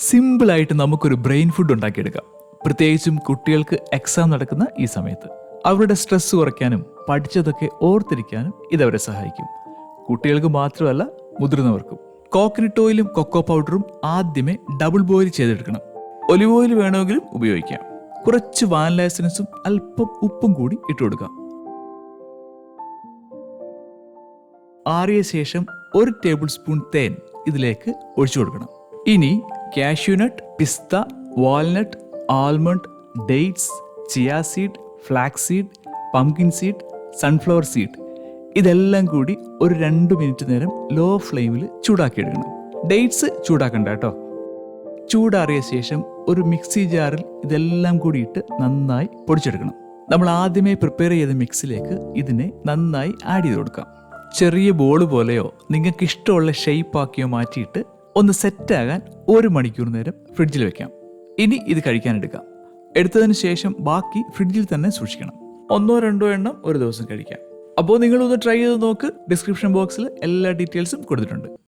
സിമ്പിളായിട്ട് നമുക്കൊരു brain food ഉണ്ടാക്കിയെടുക്കാം. പ്രത്യേകിച്ചും കുട്ടികൾക്ക് എക്സാം നടക്കുന്ന ഈ സമയത്ത് അവരുടെ സ്ട്രെസ് കുറയ്ക്കാനും പഠിച്ചതൊക്കെ ഓർത്തിരിക്കാനും ഇതവരെ സഹായിക്കും. കുട്ടികൾക്ക് മാത്രമല്ല, മുതിർന്നവർക്കും. കോക്കനട്ട് ഓയിലും കൊക്കോ പൗഡറും ആദ്യമേ ഡബിൾ ബോയിൽ ചെയ്തെടുക്കണം. ഒലിവ് ഓയിൽ വേണമെങ്കിലും ഉപയോഗിക്കാം. കുറച്ച് വാനില എസൻസും അല്പം ഉപ്പും കൂടി ഇട്ട് കൊടുക്കാം. ആറിയ ശേഷം 1 ടേബിൾ സ്പൂൺ തേൻ ഇതിലേക്ക് ഒഴിച്ചു കൊടുക്കണം. ഇനി കാഷ്യൂനട്ട്, പിസ്ത, walnut, almond, dates, chia seed, flax seed, pumpkin seed, sunflower seed ഇതെല്ലാം കൂടി ഒരു 2 മിനിറ്റ് നേരം ലോ ഫ്ലെയിമിൽ ചൂടാക്കിയെടുക്കണം. ഡേറ്റ്സ് ചൂടാക്കണ്ട കേട്ടോ. ചൂടാറിയ ശേഷം ഒരു മിക്സി ജാറിൽ ഇതെല്ലാം കൂടി ഇട്ട് നന്നായി പൊടിച്ചെടുക്കണം. നമ്മൾ ആദ്യമേ പ്രിപ്പയർ ചെയ്ത മിക്സിലേക്ക് ഇതിനെ നന്നായി ആഡ് ചെയ്ത് കൊടുക്കാം. ചെറിയ ബോൾ പോലെയോ നിങ്ങൾക്ക് ഇഷ്ടമുള്ള ഷേപ്പ് ആക്കിയോ മാറ്റിയിട്ട് ഒന്ന് സെറ്റാകാൻ 1 മണിക്കൂർ നേരം ഫ്രിഡ്ജിൽ വെക്കാം. ഇനി ഇത് കഴിക്കാനെടുക്കാം. എടുത്തതിന് ശേഷം ബാക്കി ഫ്രിഡ്ജിൽ തന്നെ സൂക്ഷിക്കണം. 1-2 എണ്ണം ഒരു ദിവസം കഴിക്കാം. അപ്പോൾ നിങ്ങളൊന്ന് ട്രൈ ചെയ്ത് നോക്ക്. ഡിസ്ക്രിപ്ഷൻ ബോക്സിൽ എല്ലാ ഡീറ്റെയിൽസും കൊടുത്തിട്ടുണ്ട്.